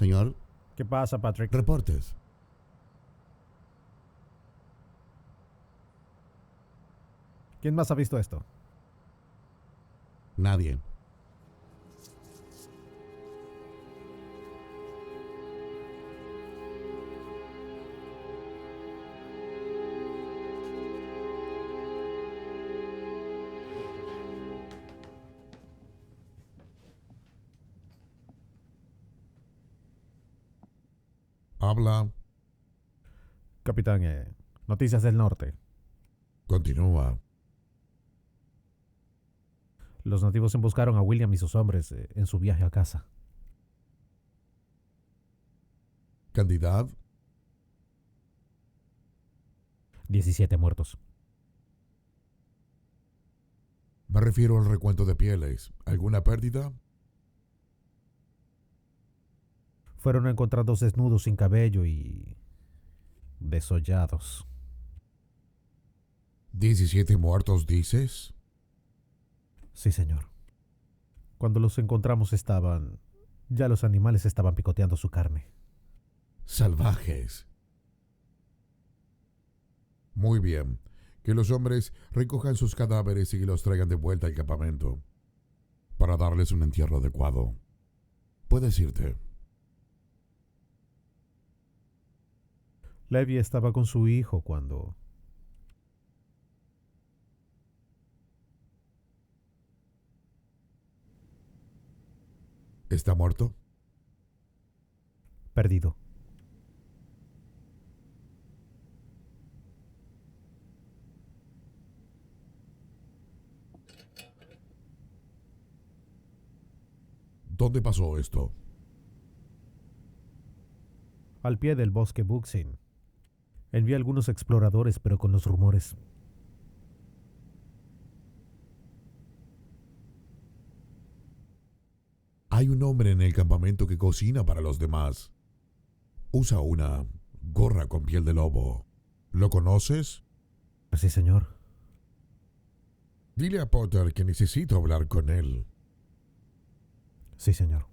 Señor, ¿Qué pasa, Patrick? reportes. ¿Quién más ha visto esto? Nadie. Habla. Capitán, noticias del norte. Continúa. Los nativos emboscaron a William y sus hombres en su viaje a casa. Cantidad. 17 muertos. Me refiero al recuento de pieles. ¿Alguna pérdida? Fueron encontrados desnudos sin cabello y desollados. 17 muertos, dices. Sí, señor. Cuando los encontramos ya los animales estaban picoteando su carne. Salvajes. Muy bien. Que los hombres recojan sus cadáveres y los traigan de vuelta al campamento para darles un entierro adecuado. Puedes irte. Levi estaba con su hijo cuando... ¿Está muerto? perdido. ¿Dónde pasó esto? Al pie del bosque Buxin. Envié algunos exploradores, pero con los rumores. Hay un hombre en el campamento que cocina para los demás. Usa una gorra con piel de lobo. ¿Lo conoces? Sí, señor. Dile a Potter que necesito hablar con él. Sí, señor.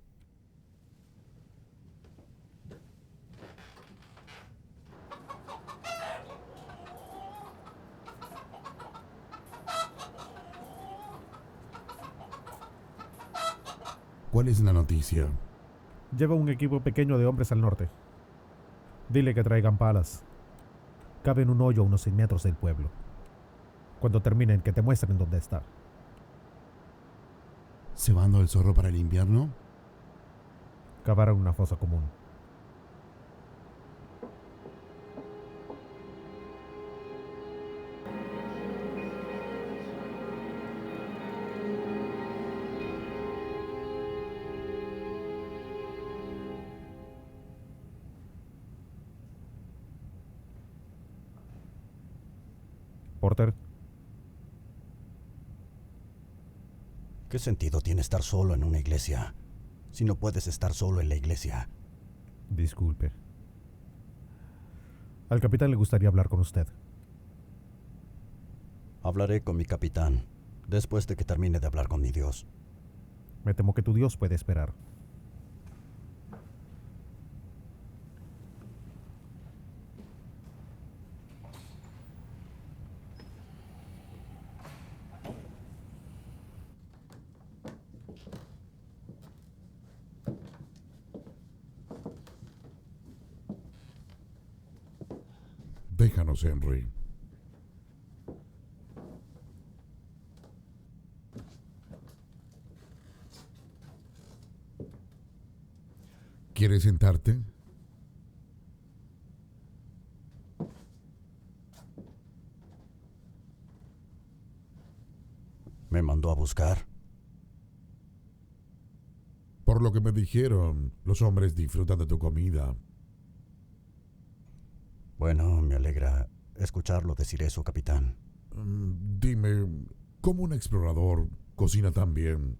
¿Cuál es la noticia? Lleva un equipo pequeño de hombres al norte. Dile que traigan palas. Cabe en un hoyo a unos 100 metros del pueblo. Cuando terminen, que te muestren dónde está. ¿Cebando el zorro para el invierno? Cavaron una fosa común. Porter, ¿Qué sentido tiene estar solo en una iglesia si no puedes estar solo en la iglesia? disculpe. Al capitán le gustaría hablar con usted. Hablaré con mi capitán después de que termine de hablar con mi Dios. Me temo que tu Dios puede esperar. Déjanos, Henry. ¿Quieres sentarte? ¿Me mandó a buscar? Por lo que me dijeron, los hombres disfrutan de tu comida. Bueno, me alegra escucharlo decir eso, capitán. Dime, ¿cómo un explorador cocina tan bien?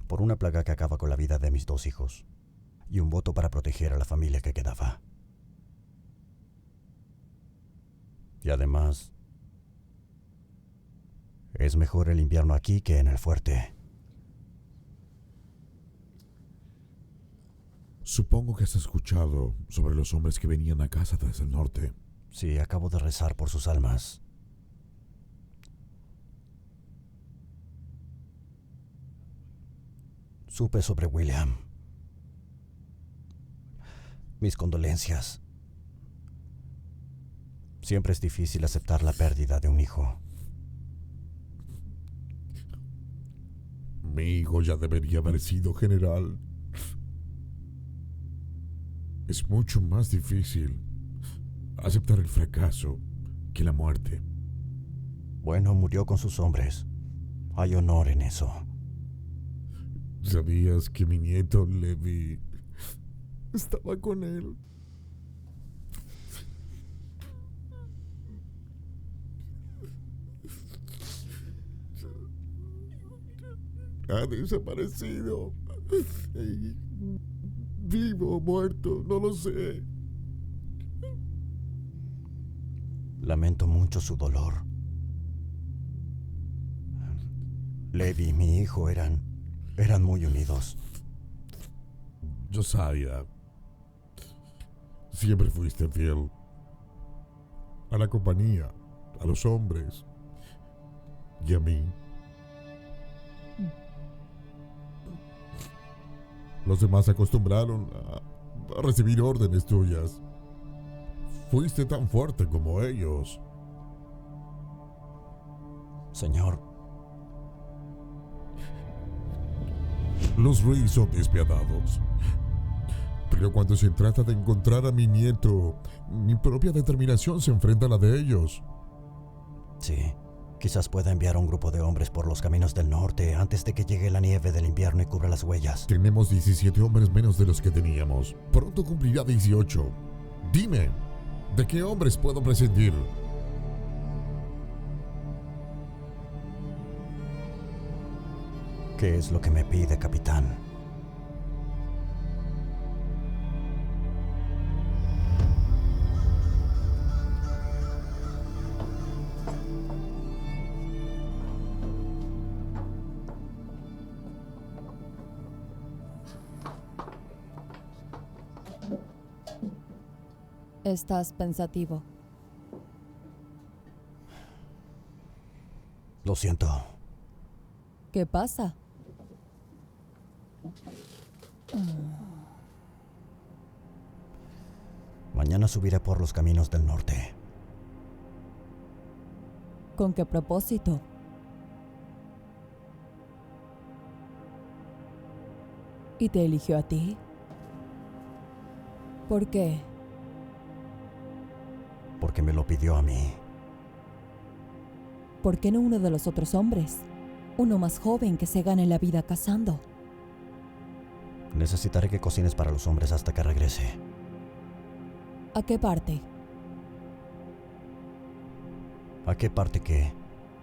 Por una plaga que acaba con la vida de mis 2 hijos y un voto para proteger a la familia que quedaba. Y además, es mejor el invierno aquí que en el fuerte. Supongo que has escuchado sobre los hombres que venían a casa desde el norte. Sí, acabo de rezar por sus almas. Supe sobre William. Mis condolencias. Siempre es difícil aceptar la pérdida de un hijo. Mi hijo ya debería haber sido general. Es mucho más difícil aceptar el fracaso que la muerte. Bueno, murió con sus hombres. Hay honor en eso. ¿Sabías que mi nieto Levi estaba con él? Ha desaparecido. Vivo o muerto, no lo sé. Lamento mucho su dolor. Levi y mi hijo eran muy unidos. Josiah, siempre fuiste fiel a la compañía, a los hombres y a mí. Los demás se acostumbraron a recibir órdenes tuyas. Fuiste tan fuerte como ellos. Señor, Los Reed son despiadados. Pero cuando se trata de encontrar a mi nieto, mi propia determinación se enfrenta a la de ellos. sí. Quizás pueda enviar a un grupo de hombres por los caminos del norte antes de que llegue la nieve del invierno y cubra las huellas. Tenemos 17 hombres menos de los que teníamos. Pronto cumplirá 18. Dime, ¿de qué hombres puedo prescindir? ¿Qué es lo que me pide, capitán? Estás pensativo. Lo siento. ¿Qué pasa? Mañana subiré por los caminos del norte. ¿Con qué propósito? ¿Y te eligió a ti? ¿Por qué? Porque me lo pidió a mí. ¿Por qué no uno de los otros hombres? Uno más joven que se gane la vida cazando. Necesitaré que cocines para los hombres hasta que regrese. ¿A qué parte? ¿A qué parte qué?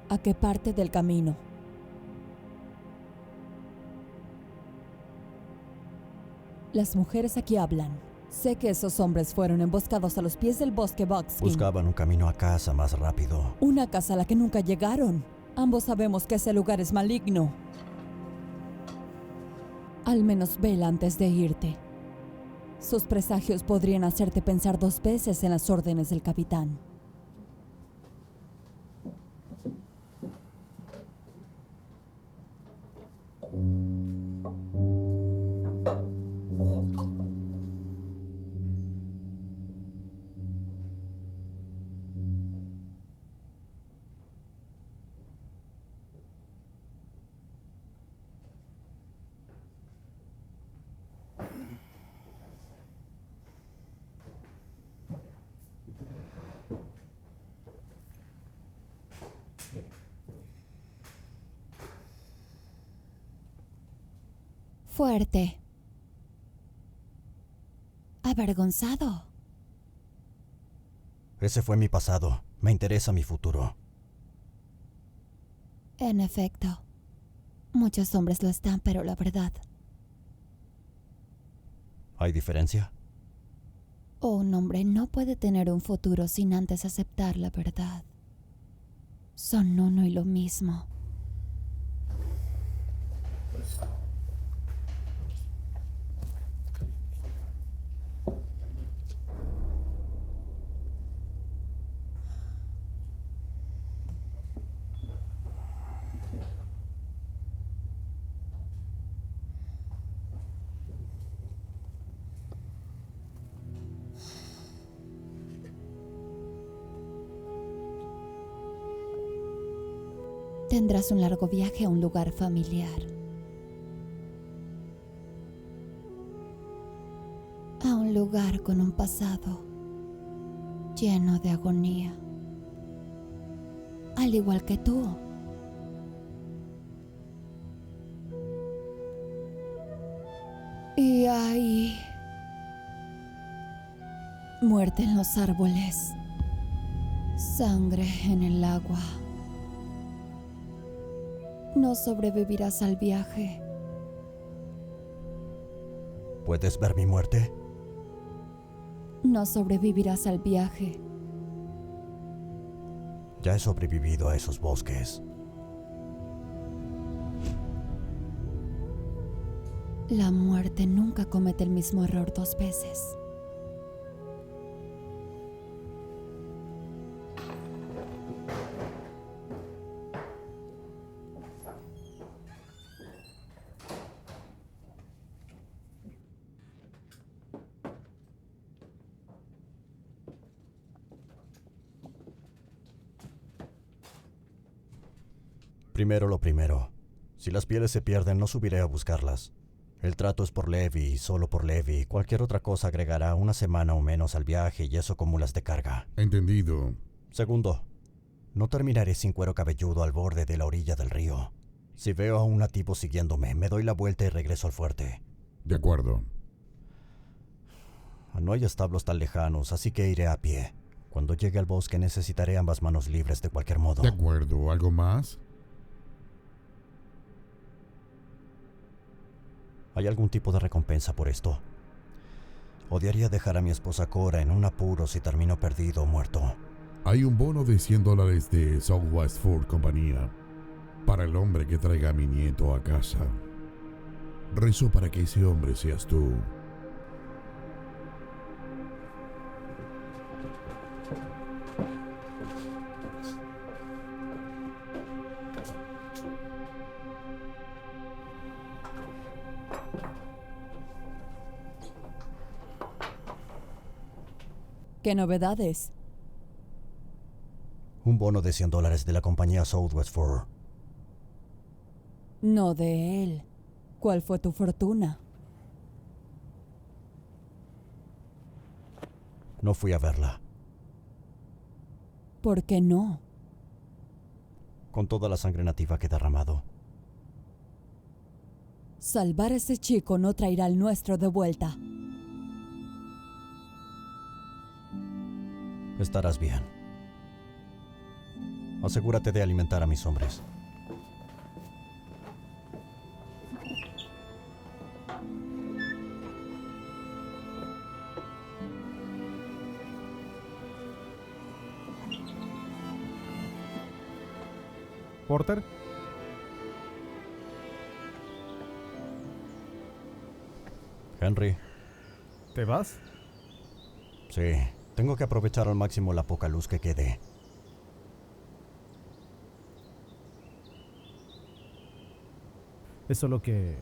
¿A qué parte del camino? Las mujeres aquí hablan. Sé que esos hombres fueron emboscados a los pies del bosque Buckskin. Buscaban un camino a casa más rápido. Una casa a la que nunca llegaron. Ambos sabemos que ese lugar es maligno. Al menos vela antes de irte. Sus presagios podrían hacerte pensar 2 veces en las órdenes del capitán. Fuerte. Avergonzado. Ese fue mi pasado. Me interesa mi futuro. En efecto. Muchos hombres lo están, pero la verdad. ¿Hay diferencia? Un hombre no puede tener un futuro sin antes aceptar la verdad. Son uno y lo mismo. tendrás un largo viaje a un lugar familiar. A un lugar con un pasado lleno de agonía. Al igual que tú. Y hay muerte en los árboles, sangre en el agua. No sobrevivirás al viaje. ¿Puedes ver mi muerte? No sobrevivirás al viaje. Ya he sobrevivido a esos bosques. La muerte nunca comete el mismo error 2 veces. Primero lo primero. Si las pieles se pierden, no subiré a buscarlas. El trato es por Levi y solo por Levi. Cualquier otra cosa agregará una semana o menos al viaje y eso acumulas de carga. Entendido. Segundo, no terminaré sin cuero cabelludo al borde de la orilla del río. Si veo a un nativo siguiéndome, me doy la vuelta y regreso al fuerte. De acuerdo. No hay establos tan lejanos, así que iré a pie. Cuando llegue al bosque necesitaré ambas manos libres de cualquier modo. De acuerdo. ¿Algo más? ¿Hay algún tipo de recompensa por esto? Odiaría dejar a mi esposa Cora en un apuro si termino perdido o muerto. Hay un bono de $100 de Southwest Ford Compañía para el hombre que traiga a mi nieto a casa. Rezo para que ese hombre seas tú. ¿Qué novedades? Un bono de $100 de la compañía Southwest Ford. No de él. ¿Cuál fue tu fortuna? No fui a verla. ¿Por qué no? Con toda la sangre nativa que he derramado. Salvar a ese chico no traerá al nuestro de vuelta. Estarás bien. Asegúrate de alimentar a mis hombres. Porter, Henry. ¿te vas? Sí, tengo que aprovechar al máximo la poca luz que quede. Es solo que...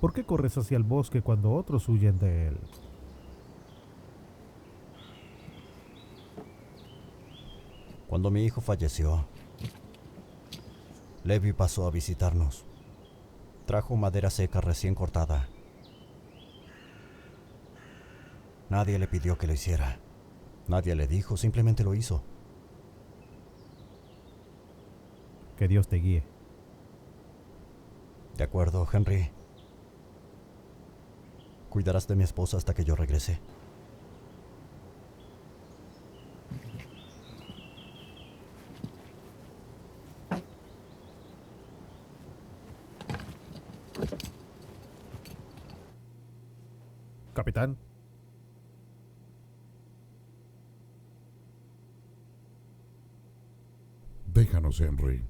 ¿Por qué corres hacia el bosque cuando otros huyen de él? Cuando mi hijo falleció, Levi pasó a visitarnos. Trajo madera seca recién cortada. Nadie le pidió que lo hiciera. Nadie le dijo, simplemente lo hizo. Que Dios te guíe. De acuerdo, Henry. Cuidarás de mi esposa hasta que yo regrese. Capitán. Déjanos, Henry.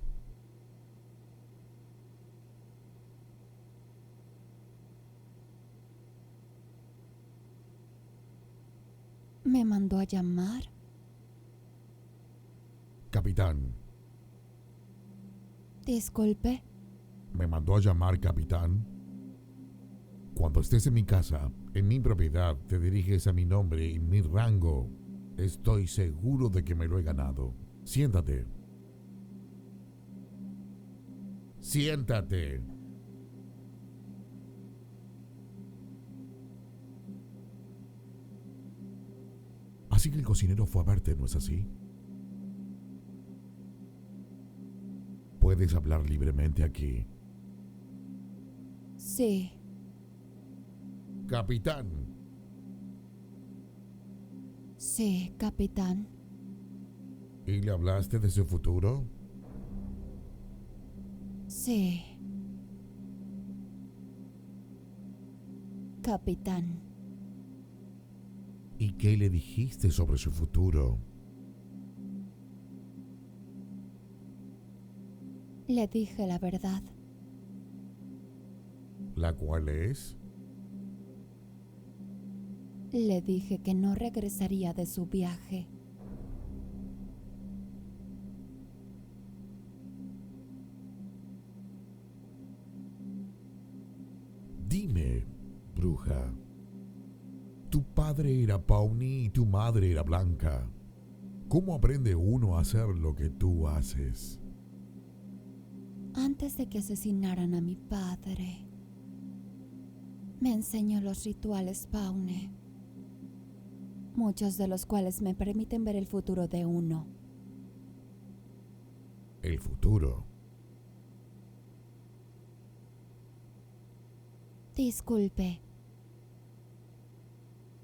¿Me mandó a llamar? Capitán. Disculpe. ¿Me mandó a llamar, capitán? Cuando estés en mi casa, en mi propiedad, te diriges a mi nombre y mi rango. Estoy seguro de que me lo he ganado. Siéntate. Siéntate. Así que el cocinero fue a verte, ¿no es así? Puedes hablar libremente aquí. Sí, Capitán, sí, capitán. ¿y le hablaste de su futuro? Sí. Capitán. ¿Y qué le dijiste sobre su futuro? Le dije la verdad. ¿La cual es? Le dije que no regresaría de su viaje. Dime, bruja. Tu padre era Pawnee y tu madre era Blanca. ¿Cómo aprende uno a hacer lo que tú haces? Antes de que asesinaran a mi padre, me enseñó los rituales Pawnee, muchos de los cuales me permiten ver el futuro de uno. El futuro. Disculpe,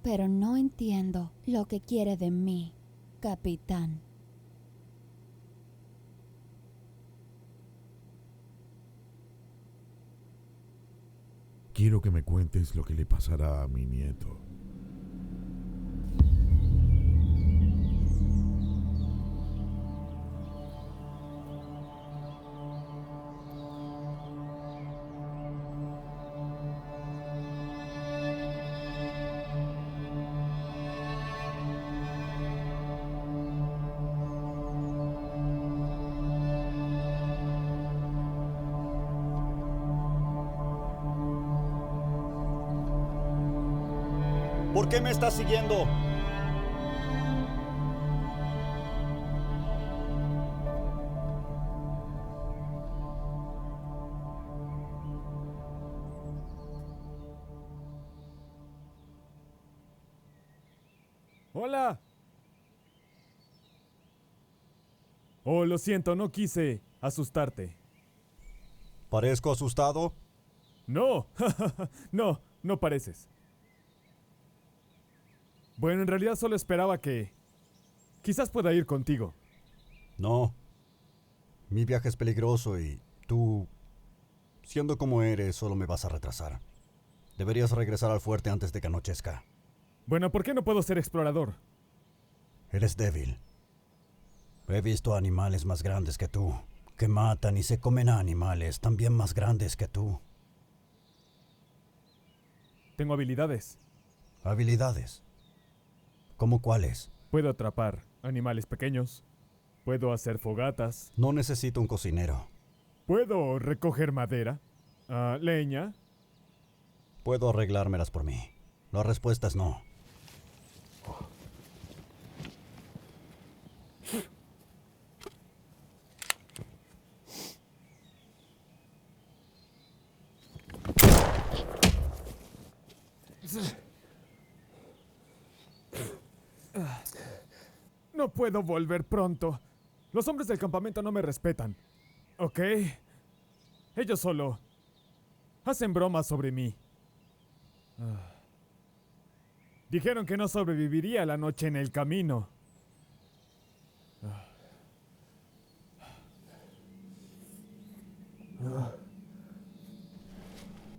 pero no entiendo lo que quiere de mí, capitán. Quiero que me cuentes lo que le pasará a mi nieto. ¿Por qué me estás siguiendo? ¡Hola! Oh, lo siento, no quise asustarte. ¿Parezco asustado? No, no, no pareces. Bueno, en realidad solo esperaba que... quizás pueda ir contigo. No. Mi viaje es peligroso y tú, siendo como eres, solo me vas a retrasar. Deberías regresar al fuerte antes de que anochezca. Bueno, ¿por qué no puedo ser explorador? Eres débil. He visto animales más grandes que tú, que matan y se comen a animales también más grandes que tú. Tengo habilidades. Habilidades. ¿Cómo cuáles? Puedo atrapar animales pequeños. Puedo hacer fogatas. No necesito un cocinero. Puedo recoger madera. Leña. Puedo arreglármelas por mí. La respuesta es no. No puedo volver pronto. Los hombres del campamento no me respetan. ¿Ok? Ellos solo hacen bromas sobre mí. Dijeron que no sobreviviría la noche en el camino.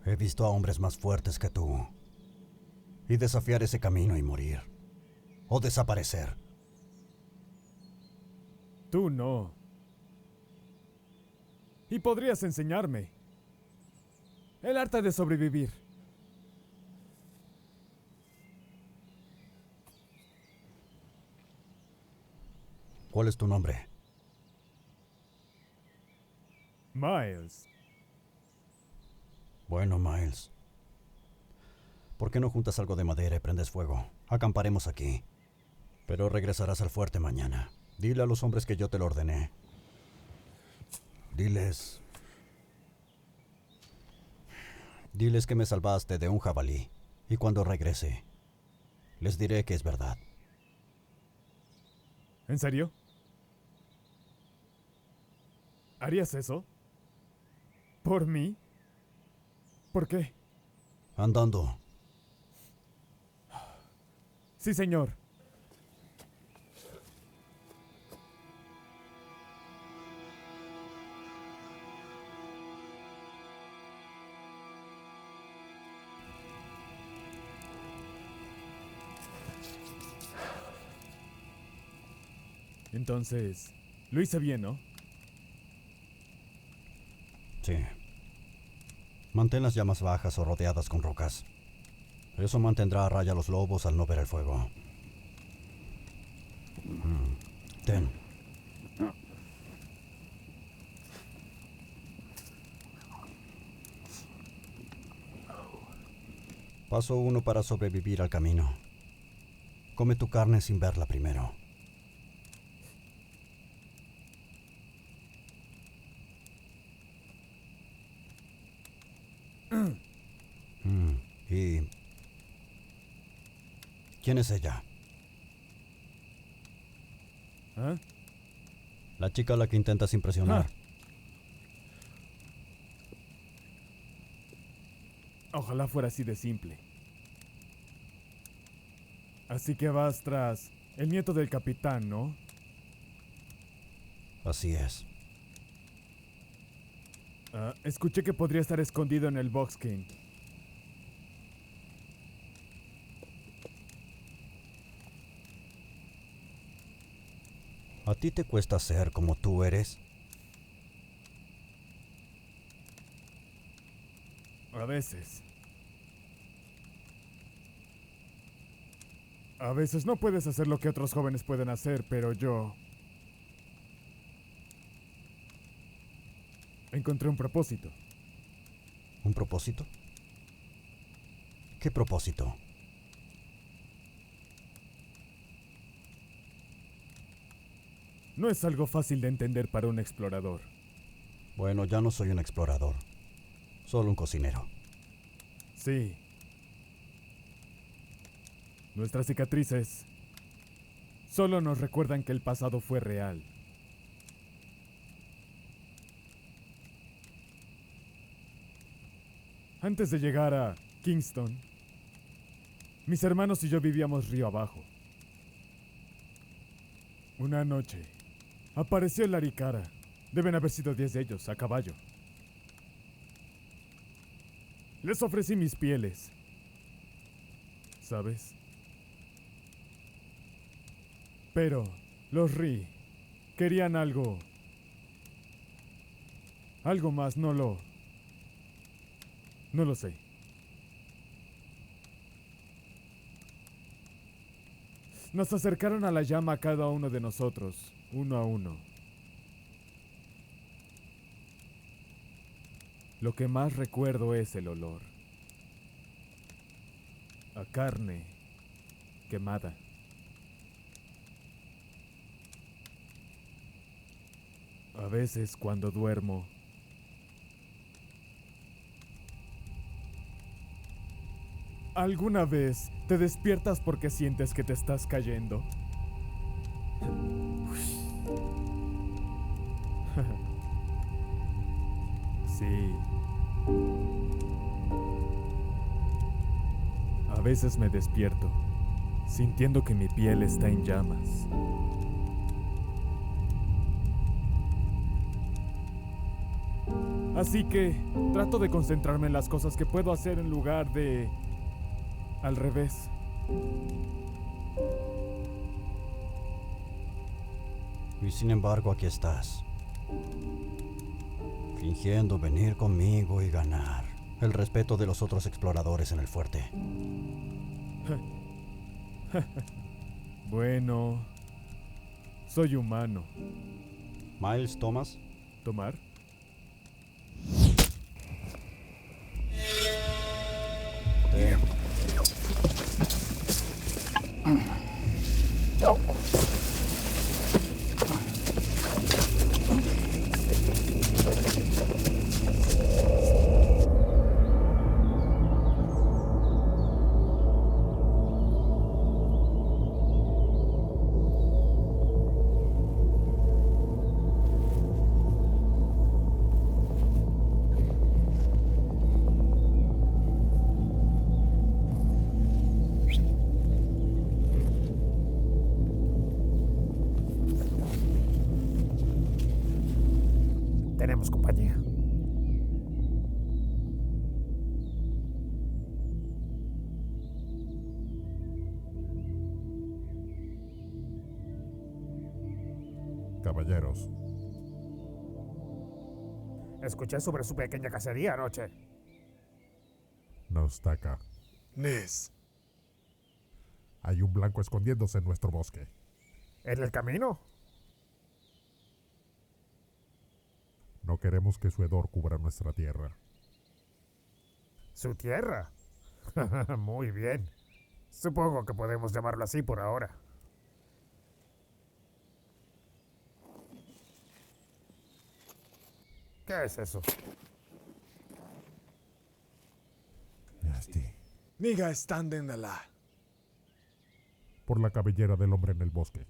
He visto a hombres más fuertes que tú. Y desafiar ese camino y morir. O desaparecer. Tú no. Y podrías enseñarme. El arte de sobrevivir. ¿Cuál es tu nombre? Miles. Bueno, Miles. ¿Por qué no juntas algo de madera y prendes fuego? Acamparemos aquí. Pero regresarás al fuerte mañana. Dile a los hombres que yo te lo ordené. Diles Diles que me salvaste de un jabalí. Y cuando regrese, les diré que es verdad. ¿En serio? ¿Harías eso? ¿Por mí? ¿Por qué? Andando. Sí, señor. Entonces, lo hice bien, ¿no? Sí. Mantén las llamas bajas o rodeadas con rocas. Eso mantendrá a raya a los lobos al no ver el fuego. Ten. Paso 1 para sobrevivir al camino. Come tu carne sin verla primero. ¿Y quién es ella? ¿Ah? La chica a la que intentas impresionar. Ojalá fuera así de simple. Así que vas tras el nieto del capitán, ¿no? Así es. Escuché que podría estar escondido en el Box King. ¿A ti te cuesta ser como tú eres? A veces. A veces no puedes hacer lo que otros jóvenes pueden hacer, pero yo encontré un propósito. ¿Un propósito? ¿Qué propósito? No es algo fácil de entender para un explorador. Bueno, ya no soy un explorador. Solo un cocinero. Sí. Nuestras cicatrices solo nos recuerdan que el pasado fue real. Antes de llegar a Kingston, mis hermanos y yo vivíamos río abajo. Una noche, apareció el Arikara. Deben haber sido 10 de ellos, a caballo. Les ofrecí mis pieles. ¿Sabes? Pero los Ri querían algo. Algo más, no lo sé. Nos acercaron a la llama a cada uno de nosotros, uno a uno. Lo que más recuerdo es el olor. A carne quemada. A veces cuando duermo, ¿alguna vez te despiertas porque sientes que te estás cayendo? Sí. A veces me despierto, sintiendo que mi piel está en llamas. Así que trato de concentrarme en las cosas que puedo hacer en lugar de al revés. Y sin embargo, aquí estás. Fingiendo venir conmigo y ganar el respeto de los otros exploradores en el fuerte. Bueno, soy humano. Miles, ¿tomas? ¿Tomar? Ten. tenemos compañía. Caballeros, Escuché sobre su pequeña cacería anoche. Nostaka, Ness, hay un blanco escondiéndose en nuestro bosque. ¿En el camino? No queremos que su hedor cubra nuestra tierra. ¿Su tierra? Muy bien. Supongo que podemos llamarlo así por ahora. ¿Qué es eso? Niga Standendala. Por la cabellera del hombre en el bosque.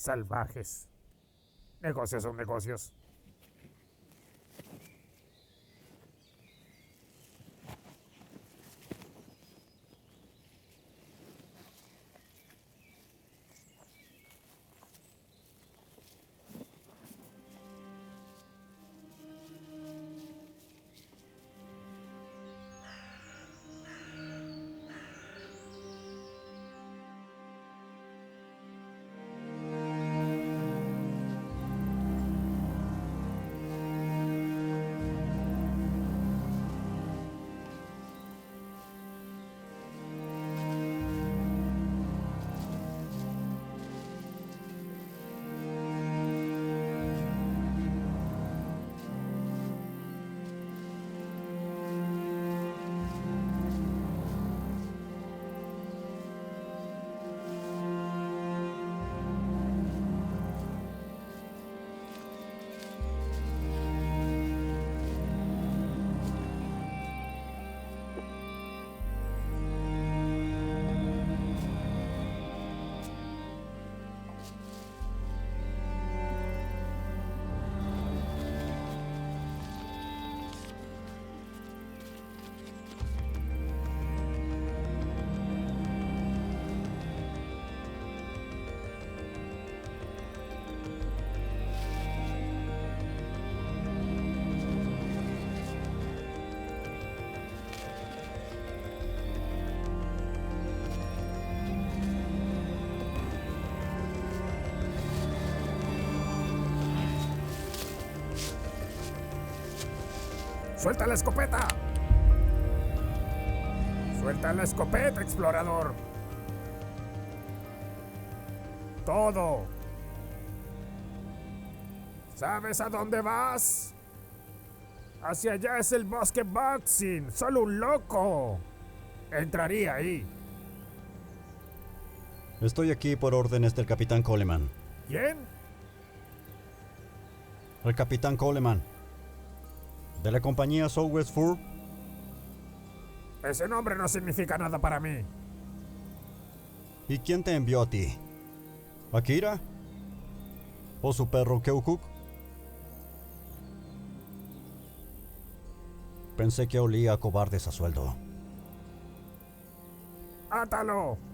Salvajes. Negocios son negocios. ¡Suelta la escopeta! ¡Suelta la escopeta, explorador! ¡Todo! ¿Sabes a dónde vas? Hacia allá es el bosque Boxing. ¡Solo un loco entraría ahí! Estoy aquí por órdenes del capitán Coleman. ¿Quién? El capitán Coleman. ¿De la compañía Southwest Fur? Ese nombre no significa nada para mí. ¿Y quién te envió a ti? ¿Akira? ¿O su perro Keukuk? Pensé que olía a cobardes a sueldo. ¡Átalo!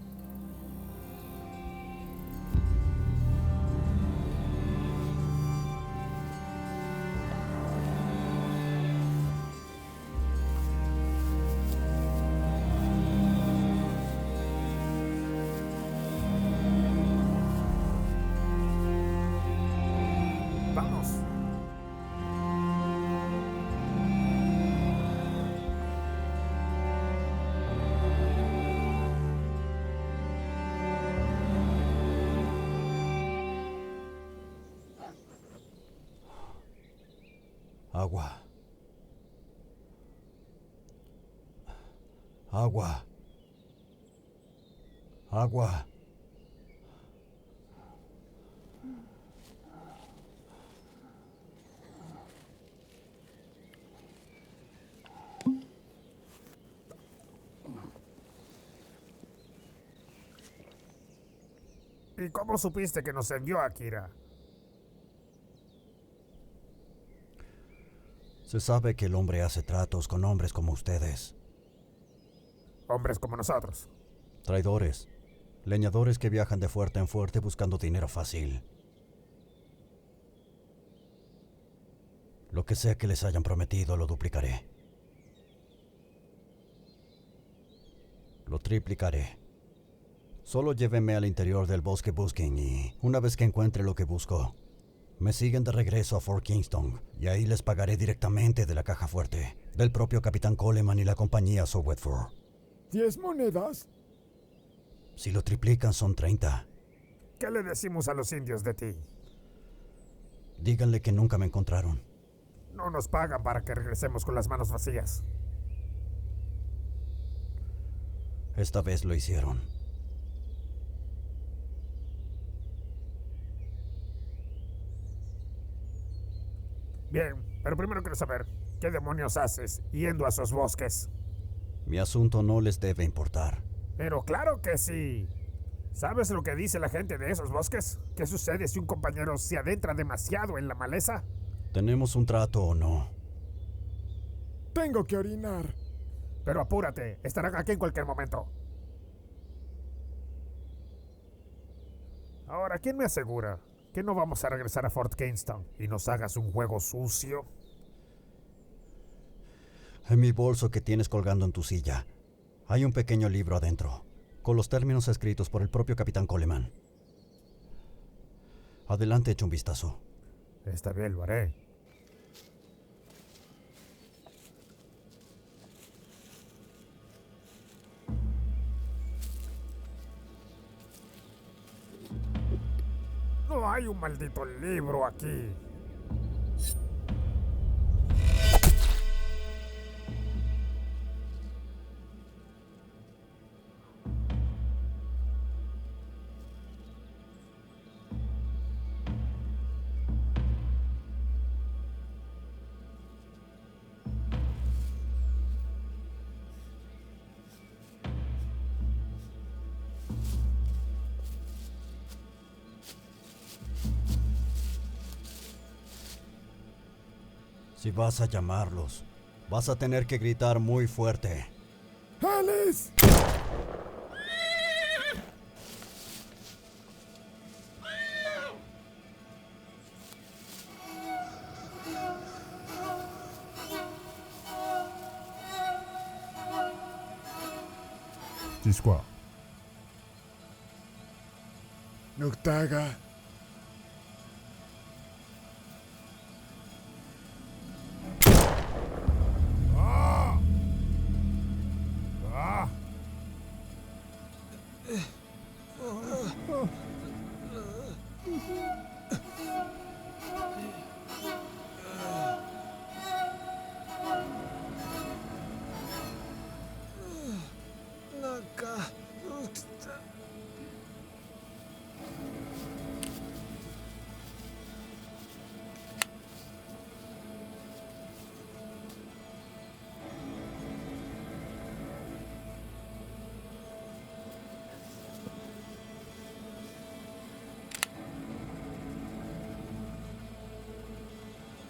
Vamos. Agua. Agua. Agua. ¿Y cómo supiste que nos envió Akira? Se sabe que el hombre hace tratos con hombres como ustedes. Hombres como nosotros. Traidores. Leñadores que viajan de fuerte en fuerte buscando dinero fácil. Lo que sea que les hayan prometido, lo duplicaré. Lo triplicaré. Solo llévenme al interior del bosque Busking y, una vez que encuentre lo que busco, me siguen de regreso a Fort Kingston y ahí les pagaré directamente de la caja fuerte, del propio Capitán Coleman y la compañía Sir Wedford. ¿10 monedas? Si lo triplican son 30. ¿Qué le decimos a los indios de ti? Díganle que nunca me encontraron. No nos pagan para que regresemos con las manos vacías. Esta vez lo hicieron. Bien, pero primero quiero saber, ¿qué demonios haces yendo a esos bosques? Mi asunto no les debe importar. Pero claro que sí. ¿Sabes lo que dice la gente de esos bosques? ¿Qué sucede si un compañero se adentra demasiado en la maleza? ¿Tenemos un trato o no? Tengo que orinar. Pero apúrate, estarán aquí en cualquier momento. Ahora, ¿quién me asegura que no vamos a regresar a Fort Kingston y nos hagas un juego sucio? En mi bolso que tienes colgando en tu silla, hay un pequeño libro adentro, con los términos escritos por el propio Capitán Coleman. Adelante, echa un vistazo. Está bien, lo haré. No hay un maldito libro aquí. Si vas a llamarlos, vas a tener que gritar muy fuerte. ¡Alice! Chisqua. Noctaga.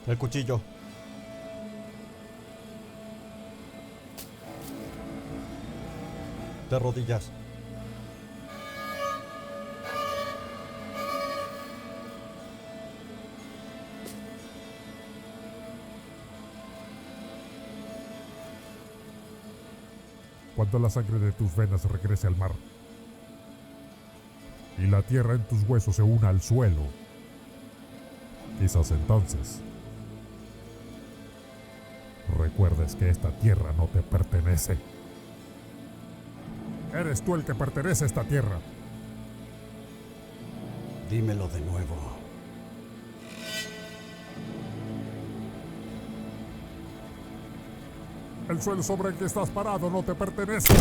El cuchillo. De rodillas. Cuando la sangre de tus venas regrese al mar y la tierra en tus huesos se una al suelo, quizás entonces recuerdes que esta tierra no te pertenece. Eres tú el que pertenece a esta tierra. Dímelo de nuevo. El suelo sobre el que estás parado no te pertenece.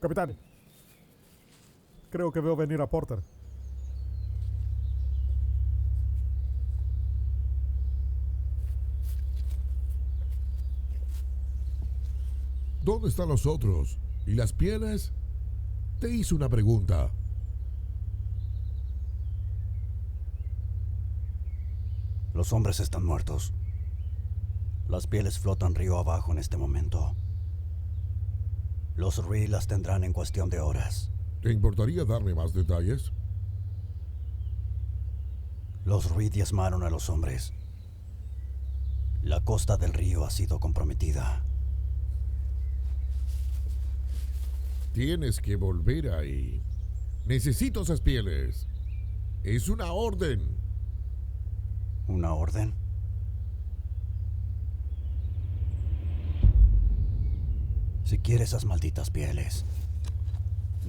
Capitán. Creo que veo venir a Porter. ¿Dónde están los otros? ¿Y las pieles? Te hice una pregunta. Los hombres están muertos. Las pieles flotan río abajo en este momento. Los Ree las tendrán en cuestión de horas. ¿Te importaría darme más detalles? Los Ree diezmaron a los hombres. La costa del río ha sido comprometida. Tienes que volver ahí. Necesito esas pieles. Es una orden. ¿Una orden? Si quiere esas malditas pieles,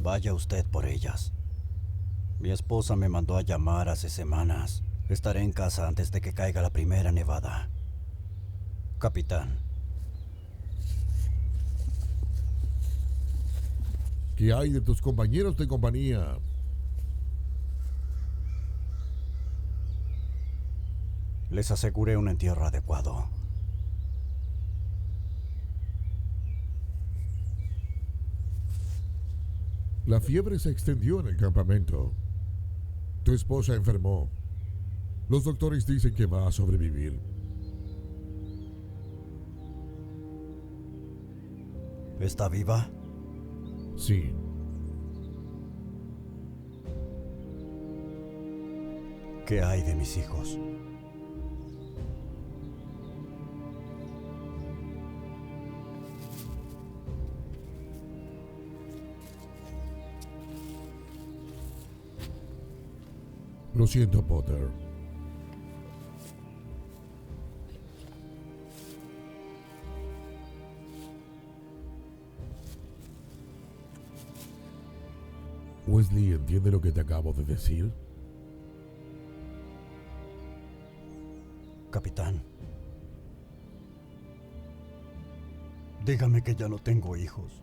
vaya usted por ellas. Mi esposa me mandó a llamar hace semanas. Estaré en casa antes de que caiga la primera nevada. Capitán. ¿Qué hay de tus compañeros de compañía? Les aseguré un entierro adecuado. La fiebre se extendió en el campamento. Tu esposa enfermó. Los doctores dicen que va a sobrevivir. ¿Está viva? Sí. ¿Qué hay de mis hijos? Lo siento, Potter. Wesley, ¿entiende lo que te acabo de decir? Capitán. Dígame que ya no tengo hijos.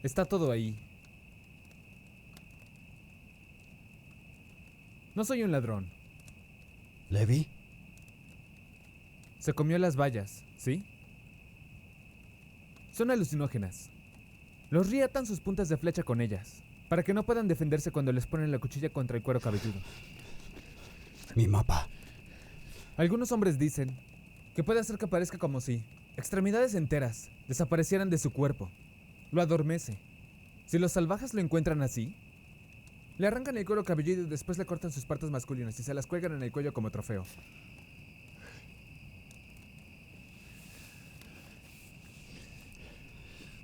Está todo ahí. No soy un ladrón. ¿Levi? Se comió las bayas, ¿sí? Son alucinógenas. Los Ri atan sus puntas de flecha con ellas, para que no puedan defenderse cuando les ponen la cuchilla contra el cuero cabelludo. Mi mapa. Algunos hombres dicen que puede hacer que parezca como si extremidades enteras desaparecieran de su cuerpo. Lo adormece. Si los salvajes lo encuentran así, le arrancan el cuero cabelludo y después le cortan sus partes masculinas y se las cuelgan en el cuello como trofeo.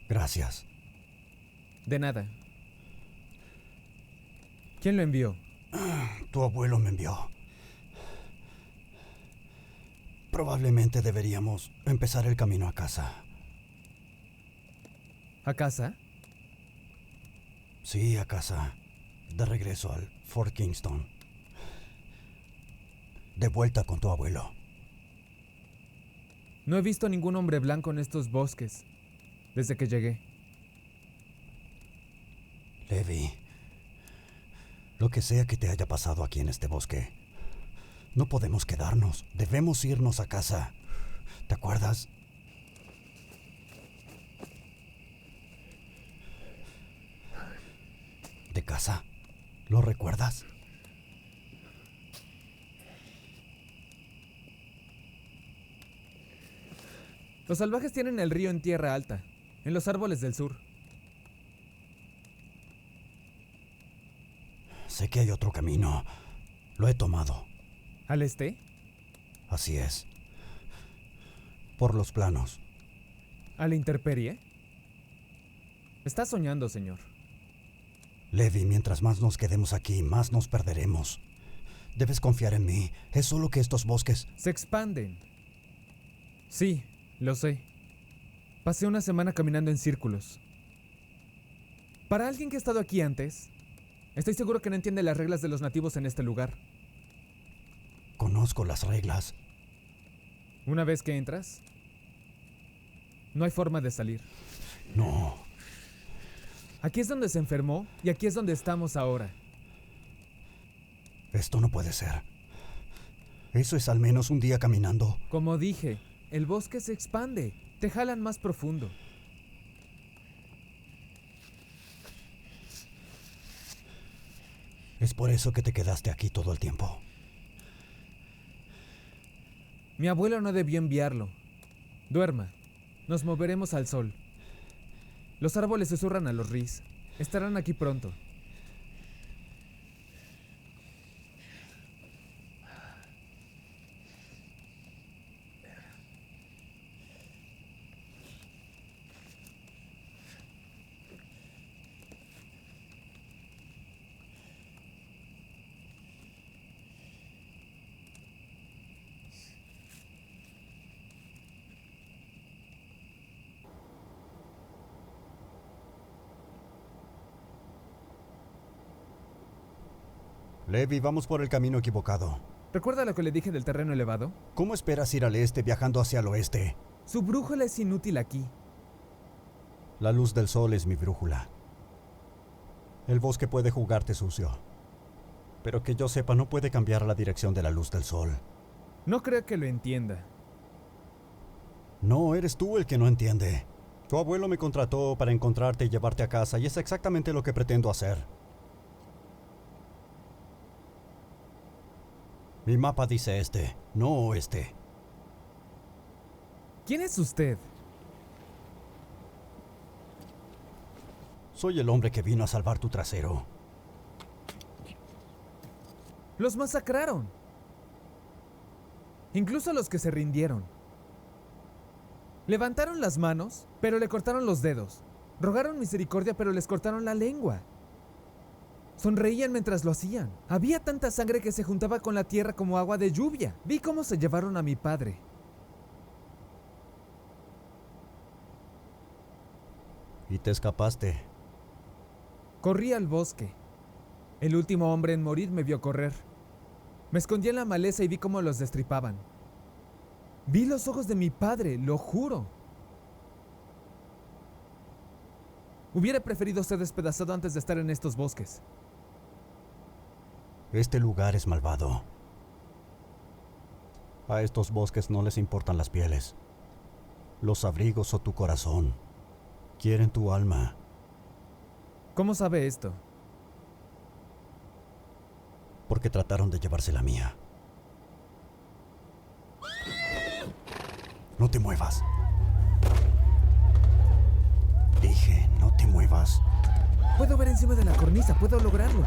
Gracias. De nada. ¿Quién lo envió? Tu abuelo me envió. Probablemente deberíamos empezar el camino a casa. ¿A casa? Sí, a casa. De regreso al Fort Kingston. De vuelta con tu abuelo. No he visto ningún hombre blanco en estos bosques desde que llegué. Levi, lo que sea que te haya pasado aquí en este bosque, no podemos quedarnos. Debemos irnos a casa. ¿Te acuerdas? ¿De casa? ¿Lo recuerdas? Los salvajes tienen el río en tierra alta, en los árboles del sur. Sé que hay otro camino. Lo he tomado. ¿Al este? Así es. Por los planos. ¿A la intemperie? Está soñando, señor. Levi, mientras más nos quedemos aquí, más nos perderemos. Debes confiar en mí. Es solo que estos bosques... Se expanden. Sí, lo sé. Pasé una semana caminando en círculos. Para alguien que ha estado aquí antes, estoy seguro que no entiende las reglas de los nativos en este lugar. Conozco las reglas. Una vez que entras, no hay forma de salir. No. Aquí es donde se enfermó y aquí es donde estamos ahora. Esto no puede ser. Eso es al menos un día caminando. Como dije, el bosque se expande. Te jalan más profundo. Es por eso que te quedaste aquí todo el tiempo. Mi abuelo no debió enviarlo. Duerma. Nos moveremos al sol. Los árboles susurran a los ris. Estarán aquí pronto. Levi, vamos por el camino equivocado. ¿Recuerda lo que le dije del terreno elevado? ¿Cómo esperas ir al este viajando hacia el oeste? Su brújula es inútil aquí. La luz del sol es mi brújula. El bosque puede jugarte sucio. Pero que yo sepa, no puede cambiar la dirección de la luz del sol. No creo que lo entienda. No, eres tú el que no entiende. Tu abuelo me contrató para encontrarte y llevarte a casa, y es exactamente lo que pretendo hacer. Mi mapa dice este, no oeste. ¿Quién es usted? Soy el hombre que vino a salvar tu trasero. Los masacraron. Incluso los que se rindieron. Levantaron las manos, pero le cortaron los dedos. Rogaron misericordia, pero les cortaron la lengua. Sonreían mientras lo hacían. Había tanta sangre que se juntaba con la tierra como agua de lluvia. Vi cómo se llevaron a mi padre. Y te escapaste. Corrí al bosque. El último hombre en morir me vio correr. Me escondí en la maleza y vi cómo los destripaban. Vi los ojos de mi padre, lo juro. Hubiera preferido ser despedazado antes de estar en estos bosques. Este lugar es malvado. A estos bosques no les importan las pieles, los abrigos o tu corazón. Quieren tu alma. ¿Cómo sabe esto? Porque trataron de llevarse la mía. No te muevas. Dije, no te muevas. Puedo ver encima de la cornisa, puedo lograrlo.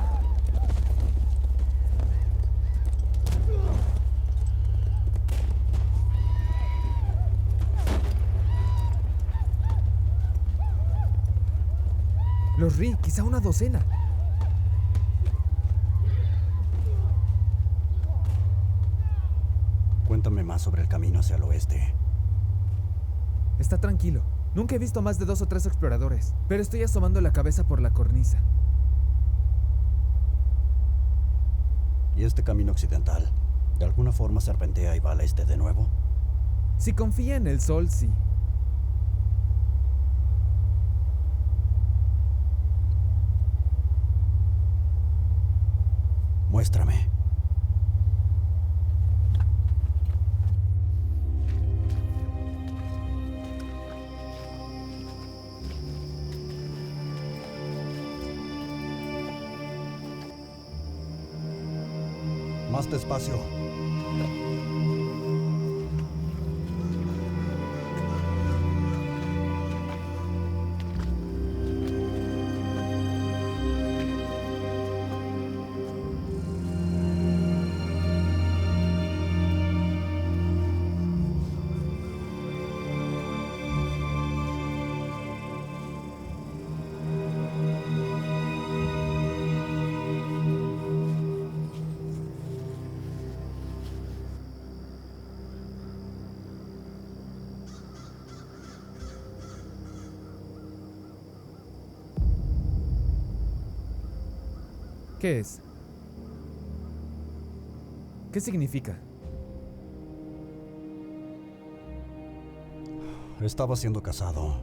Los rí, quizá una docena. Cuéntame más sobre el camino hacia el oeste. Está tranquilo. Nunca he visto más de 2 o 3 exploradores, pero estoy asomando la cabeza por la cornisa. ¿Y este camino occidental? ¿De alguna forma serpentea y va al este de nuevo? Si confía en el sol, sí. Muéstrame. Más despacio. ¿Qué es? ¿Qué significa? Estaba siendo cazado.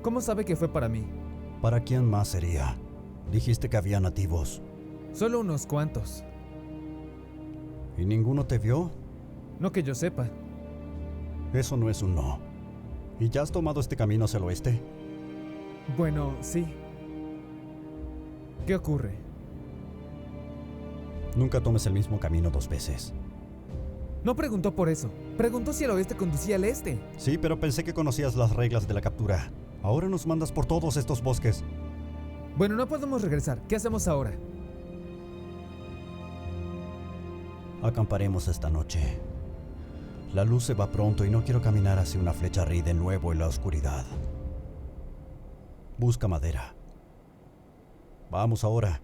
¿Cómo sabe que fue para mí? ¿Para quién más sería? Dijiste que había nativos. Solo unos cuantos. ¿Y ninguno te vio? No que yo sepa. Eso no es un no. ¿Y ya has tomado este camino hacia el oeste? Bueno, sí. ¿Qué ocurre? Nunca tomes el mismo camino 2 veces. No preguntó por eso. Preguntó si el oeste conducía al este. Sí, pero pensé que conocías las reglas de la captura. Ahora nos mandas por todos estos bosques. Bueno, no podemos regresar. ¿Qué hacemos ahora? Acamparemos esta noche. La luz se va pronto y no quiero caminar hacia una flecha Rí de nuevo en la oscuridad. Busca madera. Vamos ahora.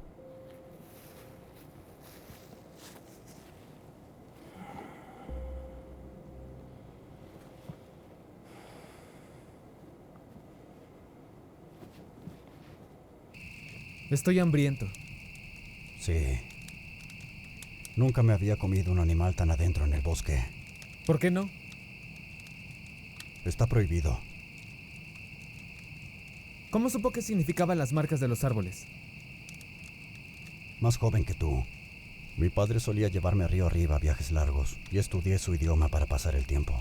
Estoy hambriento. Sí. Nunca me había comido un animal tan adentro en el bosque. ¿Por qué no? Está prohibido. ¿Cómo supo qué significaban las marcas de los árboles? Más joven que tú. Mi padre solía llevarme a río arriba a viajes largos y estudié su idioma para pasar el tiempo.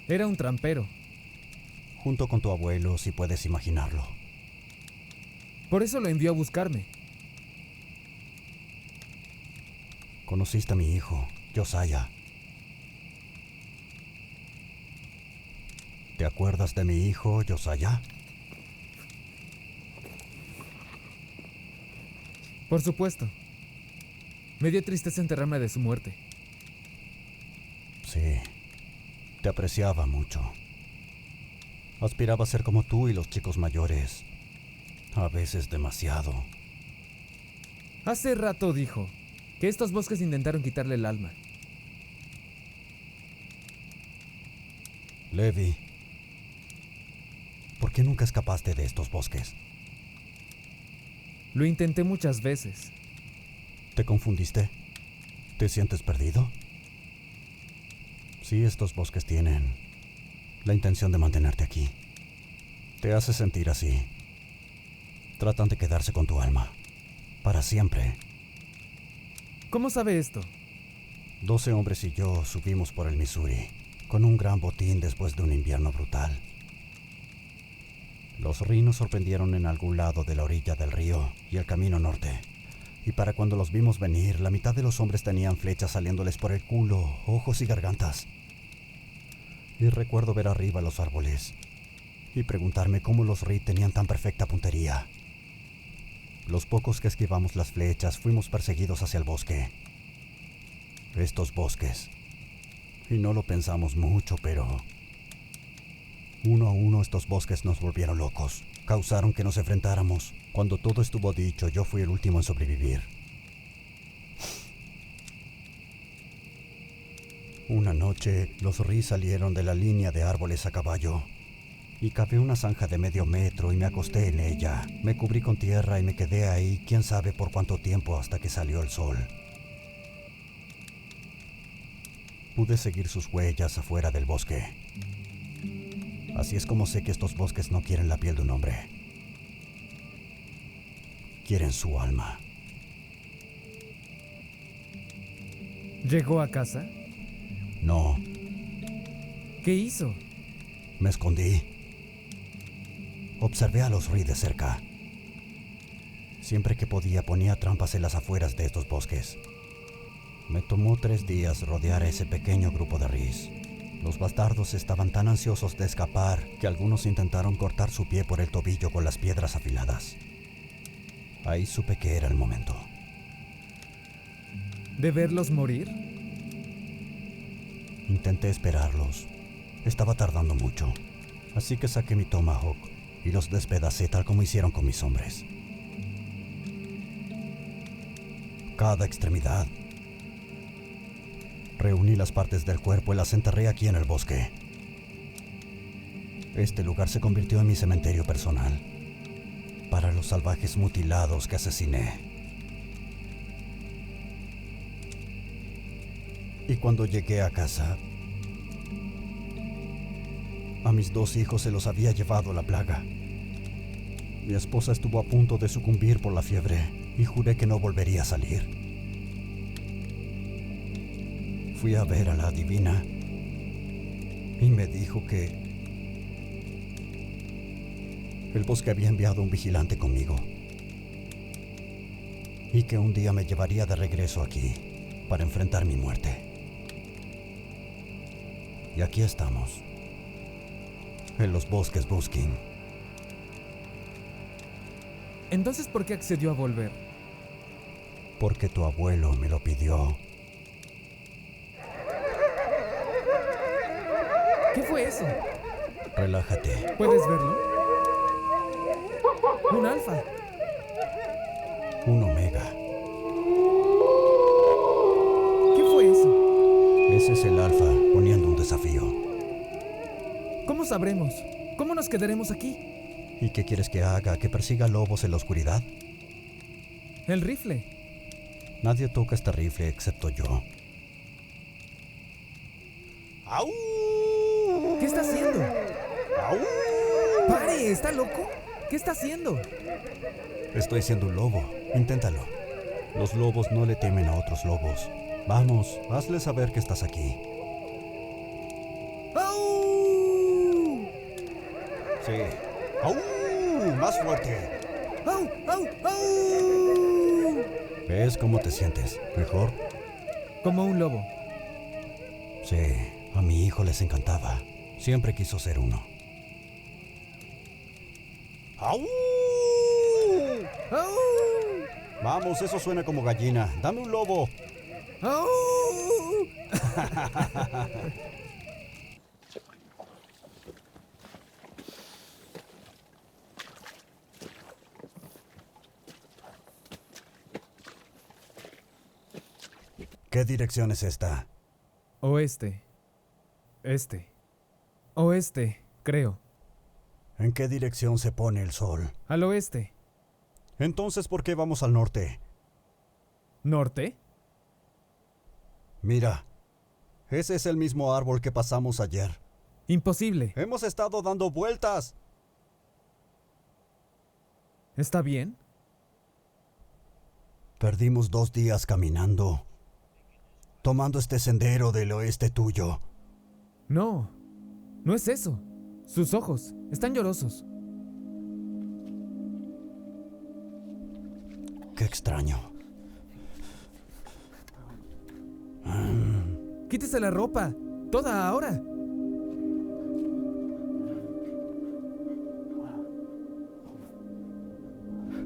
Era un trampero. Junto con tu abuelo, si puedes imaginarlo. Por eso lo envió a buscarme. Conociste a mi hijo, Josiah. ¿Te acuerdas de mi hijo, Josiah? Por supuesto. Me dio tristeza enterarme de su muerte. Sí, te apreciaba mucho. Aspiraba a ser como tú y los chicos mayores. A veces demasiado. Hace rato dijo que estos bosques intentaron quitarle el alma. Levi, ¿por qué nunca escapaste de estos bosques? Lo intenté muchas veces. ¿Te confundiste? ¿Te sientes perdido? Sí, estos bosques tienen la intención de mantenerte aquí. Te hace sentir así. Tratan de quedarse con tu alma. Para siempre. ¿Cómo sabe esto? 12 hombres y yo subimos por el Missouri, con un gran botín después de un invierno brutal. Los Ree nos sorprendieron en algún lado de la orilla del río y el camino norte. Y para cuando los vimos venir, la mitad de los hombres tenían flechas saliéndoles por el culo, ojos y gargantas. Y recuerdo ver arriba los árboles y preguntarme cómo los Ree tenían tan perfecta puntería. Los pocos que esquivamos las flechas fuimos perseguidos hacia el bosque. Estos bosques. Y no lo pensamos mucho, pero uno a uno estos bosques nos volvieron locos. Causaron que nos enfrentáramos. Cuando todo estuvo dicho, yo fui el último en sobrevivir. Una noche, los Ree salieron de la línea de árboles a caballo. Y cavé una zanja de medio metro y me acosté en ella. Me cubrí con tierra y me quedé ahí quién sabe por cuánto tiempo hasta que salió el sol. Pude seguir sus huellas afuera del bosque. Así es como sé que estos bosques no quieren la piel de un hombre. Quieren su alma. ¿Llegó a casa? No, ¿Qué hizo? me escondí. Observé a los Ree de cerca. Siempre que podía ponía trampas en las afueras de estos bosques. Me tomó 3 días rodear a ese pequeño grupo de Rees. Los bastardos estaban tan ansiosos de escapar que algunos intentaron cortar su pie por el tobillo con las piedras afiladas. Ahí supe que era el momento. ¿De verlos morir? Intenté esperarlos. Estaba tardando mucho. Así que saqué mi tomahawk y los despedacé tal como hicieron con mis hombres. Cada extremidad. Reuní las partes del cuerpo y las enterré aquí en el bosque. Este lugar se convirtió en mi cementerio personal para los salvajes mutilados que asesiné. Y cuando llegué a casa, a mis 2 hijos se los había llevado la plaga. Mi esposa estuvo a punto de sucumbir por la fiebre y juré que no volvería a salir. Fui a ver a la adivina y me dijo que el bosque había enviado un vigilante conmigo y que un día me llevaría de regreso aquí para enfrentar mi muerte. Y aquí estamos, en los bosques Busking. Entonces, ¿por qué accedió a volver? Porque tu abuelo me lo pidió. ¿Qué fue eso? Relájate. ¿Puedes verlo? Un alfa. Un omega. ¿Qué fue eso? Ese es el alfa poniendo un desafío. ¿Cómo sabremos? ¿Cómo nos quedaremos aquí? ¿Y qué quieres que haga? ¿Que persiga lobos en la oscuridad? El rifle. Nadie toca este rifle excepto yo. ¡Au! ¿Qué está haciendo? ¡Au! ¡Pare! ¿Está loco? ¿Qué está haciendo? Estoy siendo un lobo. Inténtalo. Los lobos no le temen a otros lobos. Vamos, hazle saber que estás aquí. ¡Au! Sí. ¡Au! ¡Más fuerte! ¡Au! ¡Au! ¡Au! ¿Ves cómo te sientes? ¿Mejor? Como un lobo. Sí, a mi hijo les encantaba. Siempre quiso ser uno. ¡Au! ¡Au! Vamos, eso suena como gallina. Dame un lobo. ¡Au! ¿Qué dirección es esta? Oeste. Oeste, creo. ¿En qué dirección se pone el sol? Al oeste. Entonces, ¿por qué vamos al norte? ¿Norte? Mira, ese es el mismo árbol que pasamos ayer. Imposible. Hemos estado dando vueltas. ¿Está bien? Perdimos 2 días caminando, tomando este sendero del oeste tuyo. No, no es eso. Sus ojos están llorosos. Qué extraño. Quítese la ropa. Toda ahora.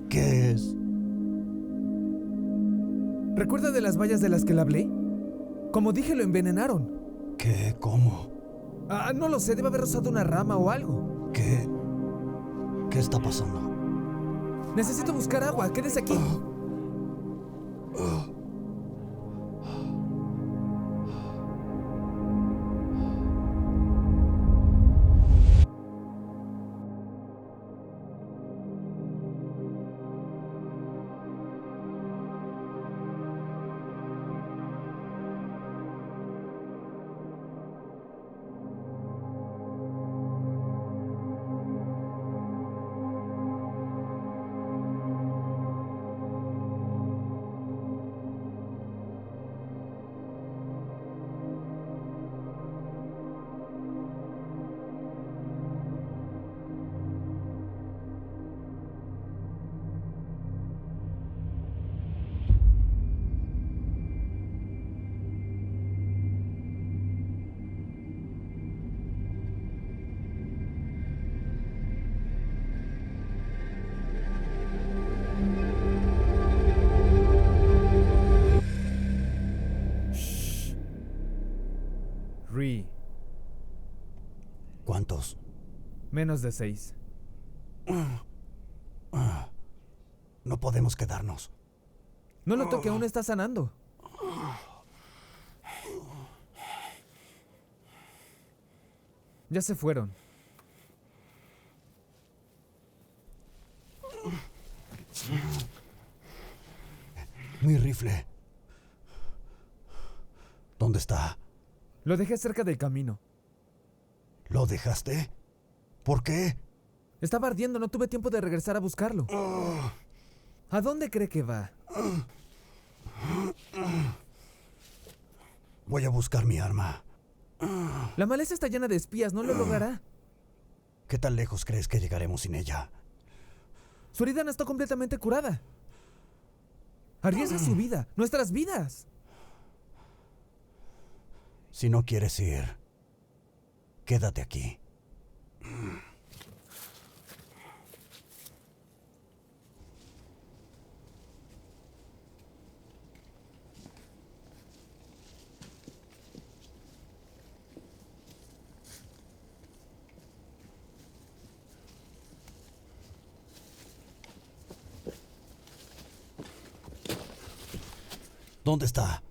¿Qué es? ¿Recuerda de las vallas de las que le hablé? Como dije, lo envenenaron. ¿Qué? ¿Cómo? No lo sé, debe haber rozado una rama o algo. ¿Qué? ¿Qué está pasando? Necesito buscar agua, quédese aquí. Ree, ¿Cuántos? menos de 6. No podemos quedarnos. No lo toque, aún está sanando. Ya se fueron. Mi rifle. ¿Dónde está? Lo dejé cerca del camino. ¿Lo dejaste? ¿Por qué? Estaba ardiendo, no tuve tiempo de regresar a buscarlo. ¿A dónde cree que va? Voy a buscar mi arma. La maleza está llena de espías, no lo logrará. ¿Qué tan lejos crees que llegaremos sin ella? Su herida no está completamente curada. Arriesga su vida, nuestras vidas. Si no quieres ir, quédate aquí. ¿Dónde está?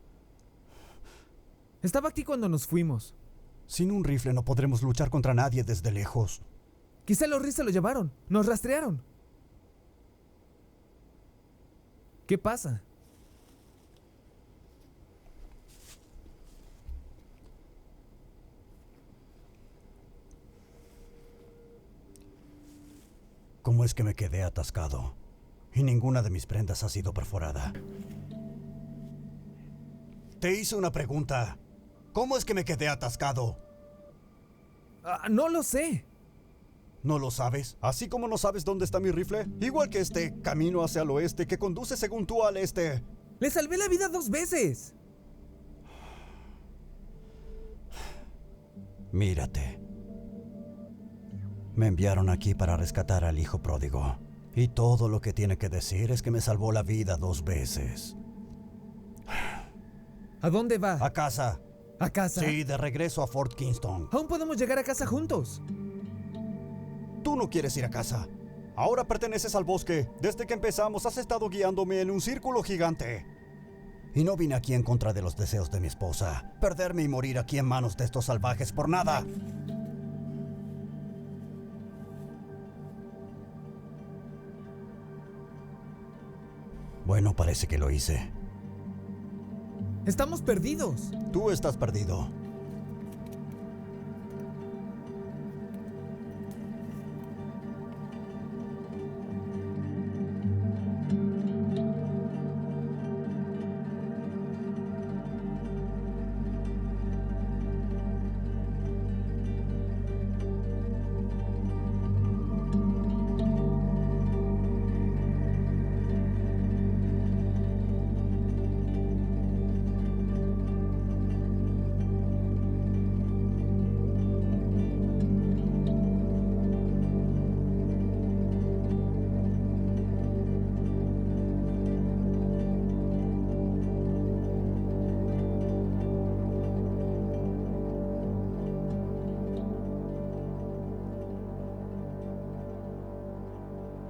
Estaba aquí cuando nos fuimos. Sin un rifle no podremos luchar contra nadie desde lejos. Quizá los Ree se lo llevaron. Nos rastrearon. ¿Qué pasa? ¿Cómo es que me quedé atascado? Y ninguna de mis prendas ha sido perforada. Te hice una pregunta. ¿Cómo es que me quedé atascado? No lo sé. ¿No lo sabes? Así como no sabes dónde está mi rifle. Igual que este camino hacia el oeste que conduce según tú al este. Le salvé la vida 2 veces. Mírate. Me enviaron aquí para rescatar al hijo pródigo. Y todo lo que tiene que decir es que me salvó la vida 2 veces. ¿A dónde va? A casa. ¿A casa? Sí, de regreso a Fort Kingston. Aún podemos llegar a casa juntos. Tú no quieres ir a casa. Ahora perteneces al bosque. Desde que empezamos has estado guiándome en un círculo gigante. Y no vine aquí en contra de los deseos de mi esposa. Perderme y morir aquí en manos de estos salvajes por nada. Bueno, parece que lo hice. Estamos perdidos. Tú estás perdido.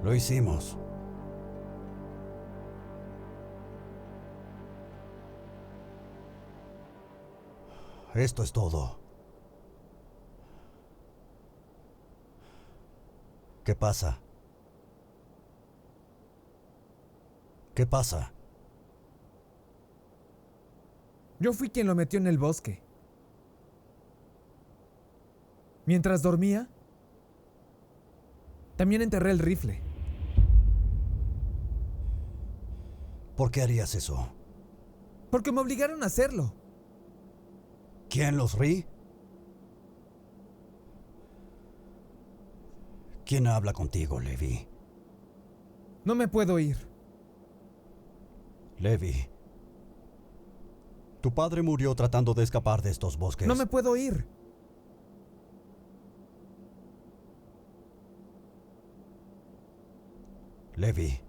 Lo hicimos. Esto es todo. ¿Qué pasa? ¿Qué pasa? Yo fui quien lo metió en el bosque. Mientras dormía, también enterré el rifle. ¿Por qué harías eso? Porque me obligaron a hacerlo. ¿Quién, los Ree? ¿Quién habla contigo, Levi? No me puedo ir. Levi. Tu padre murió tratando de escapar de estos bosques. No me puedo ir. Levi,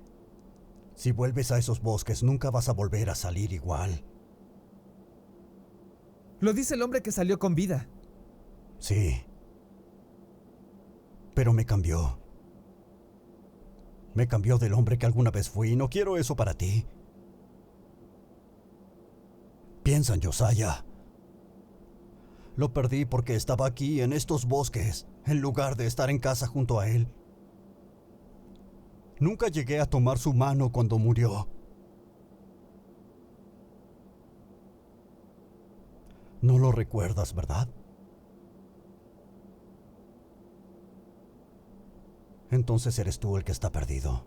si vuelves a esos bosques, nunca vas a volver a salir igual. Lo dice el hombre que salió con vida. Sí. Pero me cambió. Me cambió del hombre que alguna vez fui y no quiero eso para ti. Piensa en Josiah. Lo perdí porque estaba aquí en estos bosques, en lugar de estar en casa junto a él. Nunca llegué a tomar su mano cuando murió. No lo recuerdas, ¿verdad? Entonces eres tú el que está perdido.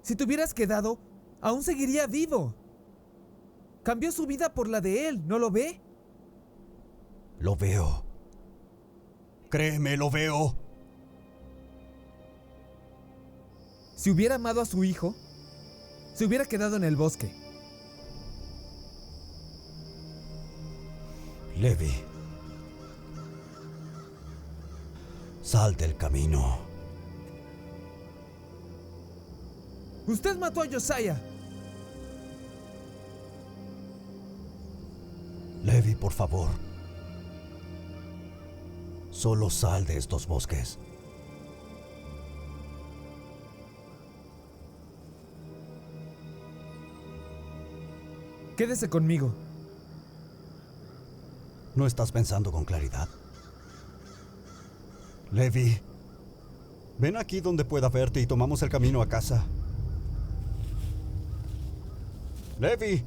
Si te hubieras quedado, aún seguiría vivo. Cambió su vida por la de él, ¿no lo ve? Lo veo. Créeme, lo veo. Si hubiera amado a su hijo, se hubiera quedado en el bosque. Levi. Sal del camino. Usted mató a Josiah. Levi, por favor. Solo sal de estos bosques. Quédese conmigo. ¿No estás pensando con claridad? Levi, ven aquí donde pueda verte y tomamos el camino a casa. Levi.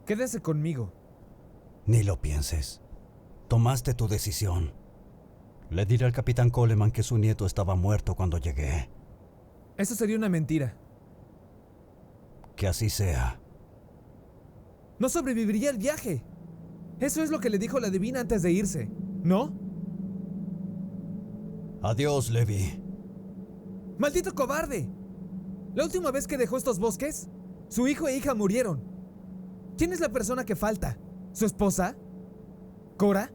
Quédese conmigo. Ni lo pienses. Tomaste tu decisión. Le diré al capitán Coleman que su nieto estaba muerto cuando llegué. Eso sería una mentira. Que así sea. No sobreviviría el viaje. Eso es lo que le dijo la divina antes de irse, ¿no? Adiós, Levi. ¡Maldito cobarde! La última vez que dejó estos bosques, su hijo e hija murieron. ¿Quién es la persona que falta? ¿Su esposa? ¿Cora?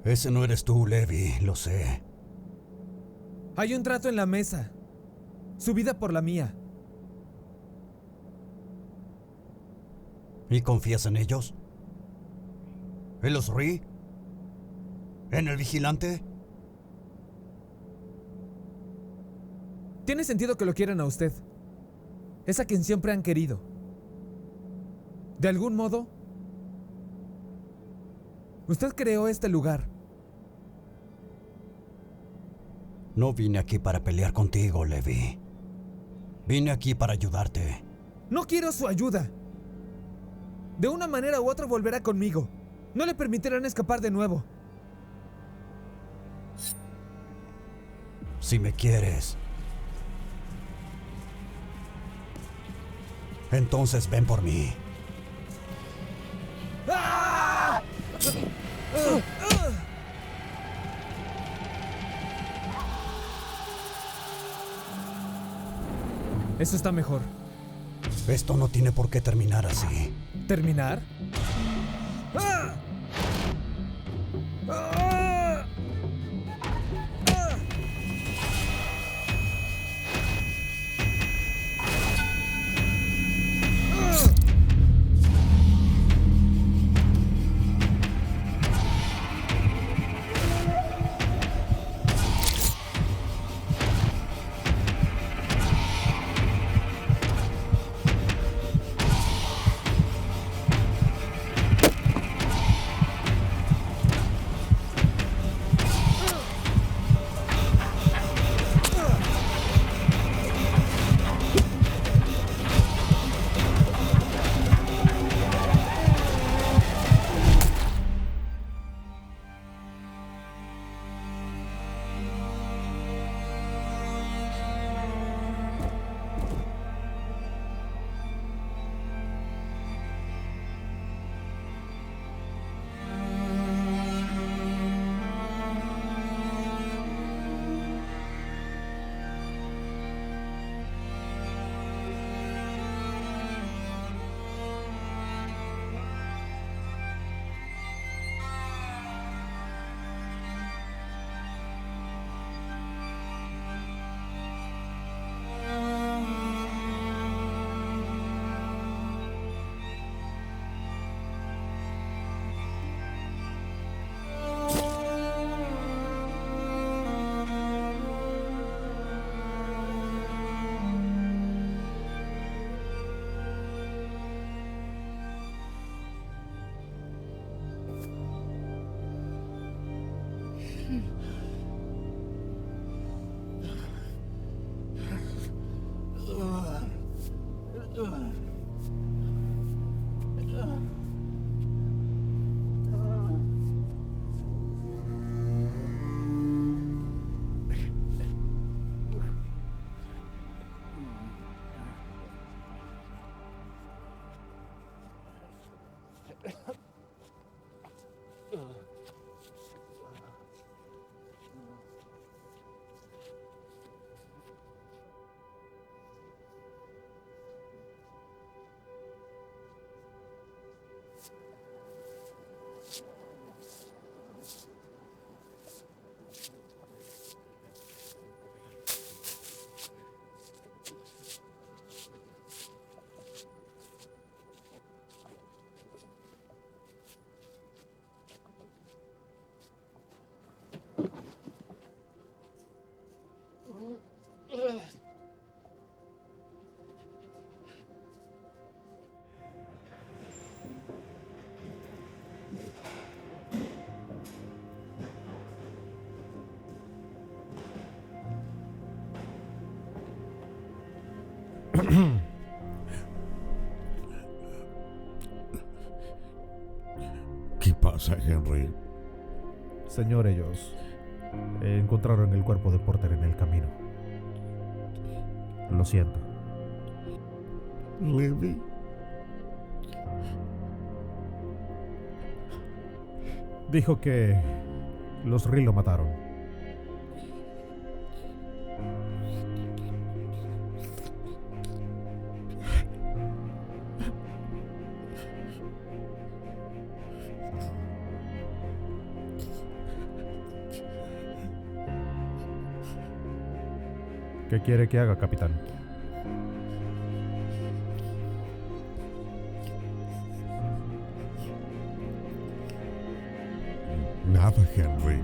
Ese no eres tú, Levi, lo sé. Hay un trato en la mesa. Su vida por la mía. ¿Y confías en ellos? ¿En los Ree? ¿En el vigilante? Tiene sentido que lo quieran a usted. Es a quien siempre han querido. De algún modo, usted creó este lugar. No vine aquí para pelear contigo, Levi. Vine aquí para ayudarte. No quiero su ayuda. De una manera u otra volverá conmigo. No le permitirán escapar de nuevo. Si me quieres, entonces ven por mí. Eso está mejor. Esto no tiene por qué terminar así. ¿Terminar? ¡Ah! ¡Ah! ¡Ah! ¿Qué pasa, Henry? Señor, ellos encontraron el cuerpo de Porter en el camino. Lo siento. Levi. Dijo que los Ree lo mataron. ¿Qué quiere que haga, capitán? Nada, Henry.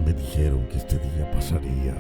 Me dijeron que este día pasaría.